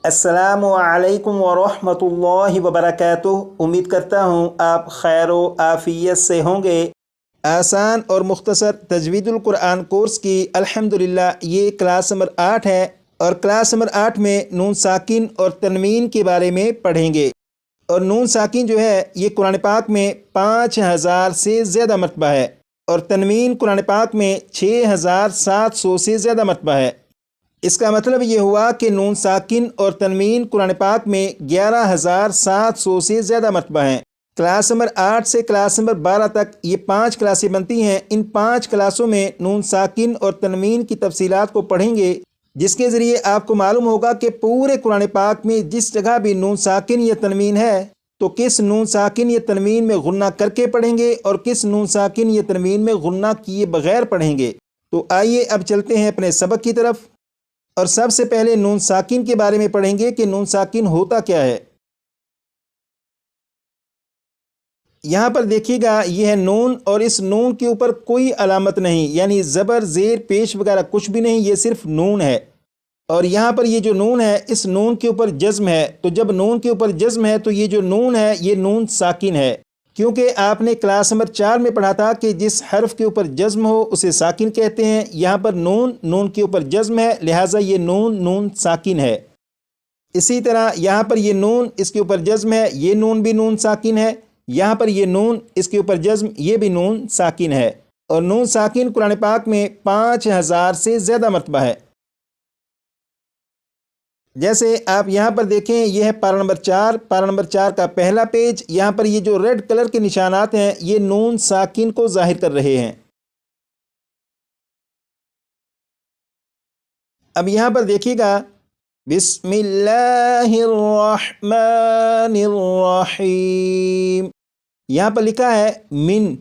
अस्सलामु अलैकुम वरहमतुल्लाहि वबरकातुह। उम्मीद करता हूँ आप खैर व आफियत से होंगे। आसान और मुख्तसर तजवीदुल कुरान कोर्स की अल्हम्दुलिल्लाह ये क्लास नंबर 8 है और क्लास नंबर 8 में नून साकिन और तनवीन के बारे में पढ़ेंगे। और नून साकिन जो है ये कुरान पाक में 5000 से ज़्यादा मरतबा है और तनवीन कुरान पाक में 6700 से ज़्यादा मरतबा है। इसका मतलब ये हुआ कि नून साकिन और तनवीन कुरान पाक में 11700 से ज़्यादा मरतबा हैं। क्लास नंबर 8 से क्लास नंबर 12 तक ये 5 क्लासें बनती हैं। इन 5 क्लासों में नून साकिन और तनवीन की तफसीलात को पढ़ेंगे, जिसके ज़रिए आपको मालूम होगा कि पूरे कुरान पाक में जिस जगह भी नून साकिन या तनवीन है तो किस नून साकिन या तनवीन में गुन्ना करके पढ़ेंगे और किस नून साकिन या तनवीन में गुन्ना किए बगैर पढ़ेंगे। तो आइए अब चलते हैं अपने सबक की तरफ और सबसे पहले नून साकिन के बारे में पढ़ेंगे कि नून साकिन होता क्या है। यहाँ पर देखिएगा यह है नून और इस नून के ऊपर कोई अलामत नहीं, यानी ज़बर ज़ेर पेश वगैरह कुछ भी नहीं, ये सिर्फ नून है। और यहाँ पर ये जो नून है इस नून के ऊपर जज्म है, तो जब नून के ऊपर जज्म है तो ये जो नून है ये नून साकिन है, क्योंकि आपने क्लास नंबर 4 में पढ़ा था कि जिस हर्फ के ऊपर जज्म हो उसे साकिन कहते हैं। यहाँ पर नून के ऊपर जज्म है, लिहाजा ये नून साकिन है। इसी तरह यहाँ पर ये नून इसके ऊपर जज्म है, ये नून भी नून साकिन है। यहाँ पर ये नून इसके ऊपर जज्म, ये भी नून साकिन है। और नून साकिन कुरान पाक में 5000 से ज़्यादा मरतबा है। जैसे आप यहाँ पर देखें, यह है पारा नंबर 4। पारा नंबर 4 का पहला पेज। यहाँ पर ये जो रेड कलर के निशानात हैं ये नून साकिन को जाहिर कर रहे हैं। अब यहाँ पर देखिएगा, बिस्मिल्लाहिर्रहमानिर्रहीम, यहाँ पर लिखा है मिन।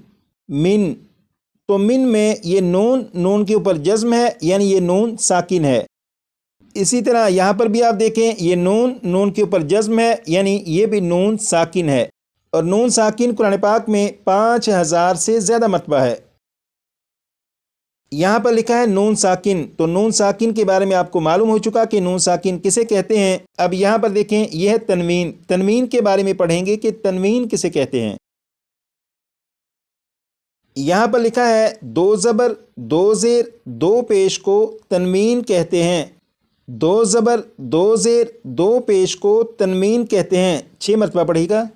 तो मिन में ये नून के ऊपर जज्म है, यानी ये नून साकिन है। इसी तरह यहाँ पर भी आप देखें, ये नून के ऊपर जज्म है, यानी ये भी नून साकिन है। और नून साकिन कुरान पाक में 5000 से ज़्यादा मरतबा है। यहाँ पर लिखा है नून साकिन, तो नून साकिन के बारे में आपको मालूम हो चुका कि नून साकिन किसे कहते हैं। अब यहाँ पर देखें, यह है तनवीन के बारे में पढ़ेंगे कि तनवीन किसे कहते हैं। यहाँ पर लिखा है 2 ज़बर 2 ज़ेर 2 पेश को तनवीन कहते हैं। 2 ज़बर 2 ज़ेर 2 पेश को तनवीन कहते हैं। 6 मरतबा पढ़ेगा।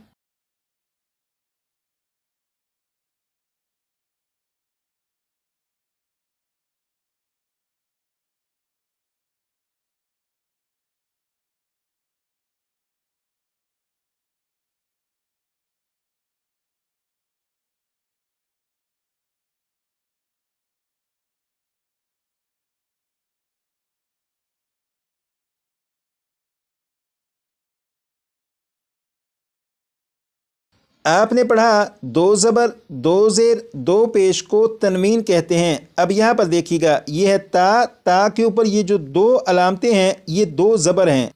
आपने पढ़ा 2 ज़बर 2 ज़ेर 2 पेश को तनवीन कहते हैं। अब यहाँ पर देखिएगा, ये है ता के ऊपर ये जो 2 अलामतें हैं ये 2 ज़बर हैं।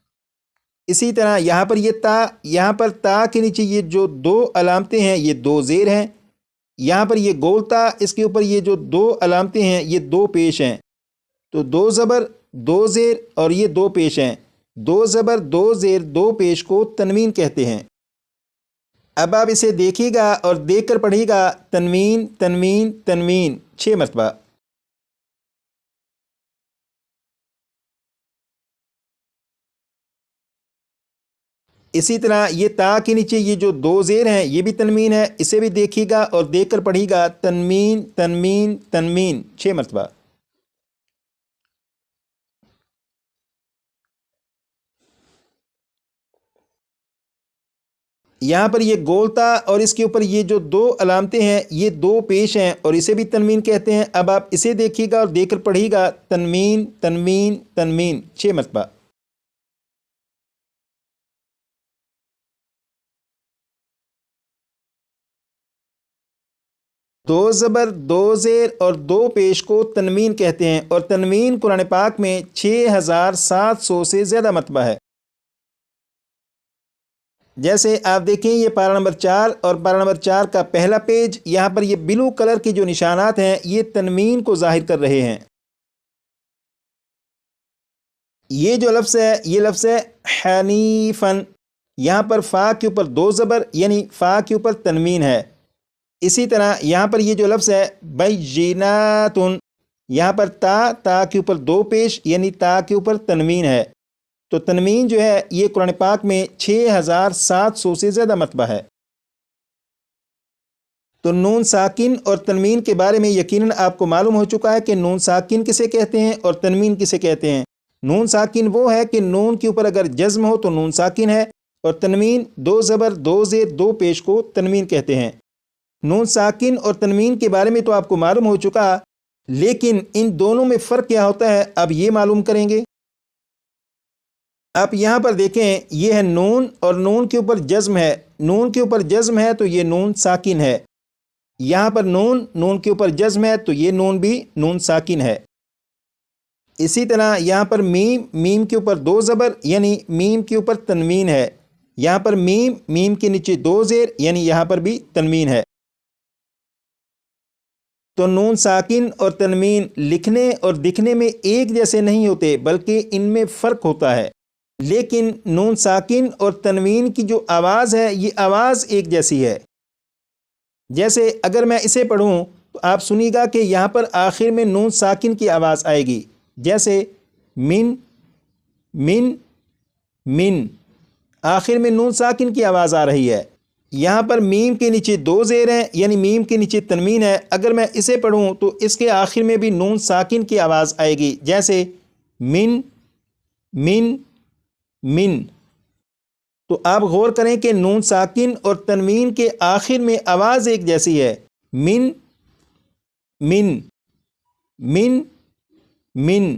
इसी तरह यहाँ पर यहाँ पर ता के नीचे ये जो 2 अलामतें हैं ये 2 ज़ेर हैं। यहाँ पर ये गोलता, इसके ऊपर ये जो 2 अलामतें हैं ये 2 पेश हैं। तो 2 ज़बर 2 ज़ेर और ये 2 पेश हैं। 2 ज़बर 2 ज़ेर 2 पेश को तनवीन कहते हैं। अब आप इसे देखिएगा और देख कर पढ़िएगा, तनवीन 6 मरतबा। इसी तरह ये ता के नीचे ये जो 2 ज़ेर हैं ये भी तनवीन है, इसे भी देखिएगा और देख कर पढ़िएगा, तनवीन 6 मरतबा। यहाँ पर ये गोलता और इसके ऊपर ये जो 2 अलामतें हैं ये 2 पेश हैं और इसे भी तनवीन कहते हैं। अब आप इसे देखिएगा और देखकर पढ़िएगा, तनवीन 6 मरतबा। दो ज़बर 2 ज़ेर और 2 पेश को तनवीन कहते हैं और तनवीन कुरान पाक में 6700 से ज़्यादा मरतबा है। जैसे आप देखें, ये पारा नंबर 4 और पारा नंबर 4 का पहला पेज। यहाँ पर ये ब्लू कलर के जो निशानात हैं ये तनवीन को ज़ाहिर कर रहे हैं। یہ جو لفظ ہے یہ لفظ ہے حنیفن، یہاں پر فا کے اوپر دو زبر یعنی فا کے اوپر تنوین ہے۔ اسی طرح یہاں پر یہ جو لفظ ہے بیناتن، یہاں پر تا کے اوپر دو پیش یعنی تا کے اوپر تنوین ہے۔ تو تنوین جو ہے یہ قرآن پاک میں 6700 سے زیادہ مرتبہ ہے۔ تو نون ساکن اور تنوین کے بارے میں یقیناً آپ کو معلوم ہو چکا ہے کہ نون ساکن کسے کہتے ہیں اور تنوین کسے کہتے ہیں۔ نون ساکن وہ ہے کہ نون کے اوپر اگر جزم ہو تو نون ساکن ہے، اور تنوین دو زبر دو زیر دو پیش کو تنوین کہتے ہیں۔ نون ساکن اور تنوین کے بارے میں تو آپ کو معلوم ہو چکا، لیکن ان دونوں میں فرق کیا ہوتا ہے اب یہ معلوم کریں گے۔ آپ یہاں پر دیکھیں یہ ہے نون اور نون کے اوپر جزم ہے، نون کے اوپر جزم ہے تو یہ نون ساکن ہے۔ یہاں پر نون کے اوپر جزم ہے تو یہ نون بھی نون ساکن ہے۔ اسی طرح یہاں پر میم کے اوپر دو زبر یعنی میم کے اوپر تنوین ہے، یہاں پر میم کے نیچے دو زیر یعنی یہاں پر بھی تنوین ہے۔ تو نون ساکن اور تنوین لکھنے اور دکھنے میں ایک جیسے نہیں ہوتے بلکہ ان میں فرق ہوتا ہے، لیکن نون ساکن اور تنوین کی جو آواز ہے یہ آواز ایک جیسی ہے۔ جیسے اگر میں اسے پڑھوں تو آپ سنیے گا کہ یہاں پر آخر میں نون ساکن کی آواز آئے گی، جیسے من من من، آخر میں نون ساکن کی آواز آ رہی ہے۔ یہاں پر میم کے نیچے دو زیر ہیں یعنی میم کے نیچے تنوین ہے، اگر میں اسے پڑھوں تو اس کے آخر میں بھی نون ساکن کی آواز آئے گی، جیسے من من من۔ تو آپ غور کریں کہ نون ساکن اور تنوین کے آخر میں آواز ایک جیسی ہے، من من من من۔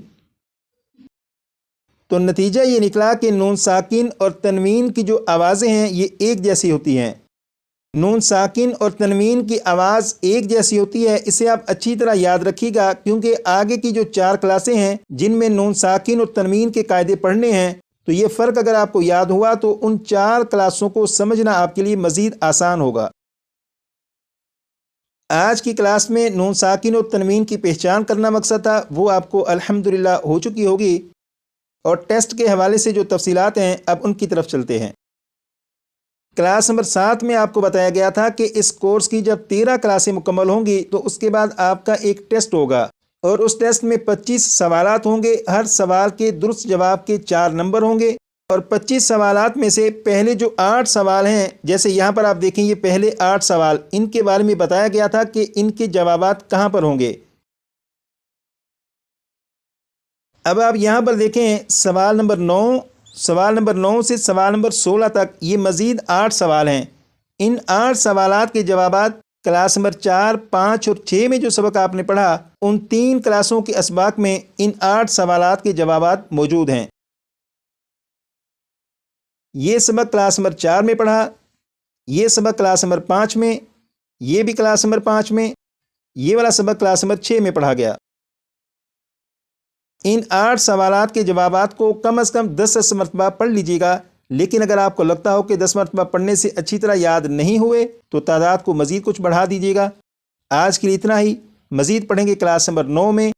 تو نتیجہ یہ نکلا کہ نون ساکن اور تنوین کی جو آوازیں ہیں یہ ایک جیسی ہوتی ہیں۔ نون ساکن اور تنوین کی آواز ایک جیسی ہوتی ہے، اسے آپ اچھی طرح یاد رکھیے گا، کیونکہ آگے کی جو 4 کلاسیں ہیں جن میں نون ساکن اور تنوین کے قاعدے پڑھنے ہیں، تو یہ فرق اگر آپ کو یاد ہوا تو ان 4 کلاسوں کو سمجھنا آپ کے لیے مزید آسان ہوگا۔ آج کی کلاس میں نون ساکن اور تنوین کی پہچان کرنا مقصد تھا، وہ آپ کو الحمدللہ ہو چکی ہوگی، اور ٹیسٹ کے حوالے سے جو تفصیلات ہیں اب ان کی طرف چلتے ہیں۔ کلاس نمبر 7 میں آپ کو بتایا گیا تھا کہ اس کورس کی جب 13 کلاسیں مکمل ہوں گی تو اس کے بعد آپ کا ایک ٹیسٹ ہوگا، اور اس ٹیسٹ میں 25 سوالات ہوں گے، ہر سوال کے درست جواب کے 4 نمبر ہوں گے، اور 25 سوالات میں سے پہلے جو 8 سوال ہیں، جیسے یہاں پر آپ دیکھیں یہ پہلے 8 سوال، ان کے بارے میں بتایا گیا تھا کہ ان کے جوابات کہاں پر ہوں گے۔ اب آپ یہاں پر دیکھیں سوال نمبر 9 سے سوال نمبر 16 تک یہ مزید 8 سوال ہیں۔ ان 8 سوالات کے جوابات کلاس نمبر 4، 5 اور 6 میں جو سبق آپ نے پڑھا، ان 3 کلاسوں کے اسباق میں ان 8 سوالات کے جوابات موجود ہیں۔ یہ سبق کلاس نمبر 4 میں پڑھا، یہ سبق کلاس نمبر 5 میں، یہ بھی کلاس نمبر 5 میں، یہ والا سبق کلاس نمبر 6 میں پڑھا گیا۔ ان 8 سوالات کے جوابات کو کم از کم 10 مرتبہ پڑھ لیجیے گا، لیکن اگر آپ کو لگتا ہو کہ 10 مرتبہ پڑھنے سے اچھی طرح یاد نہیں ہوئے تو تعداد کو مزید کچھ بڑھا دیجیے گا۔ آج کے لیے اتنا ہی، مزید پڑھیں گے کلاس نمبر 9 میں۔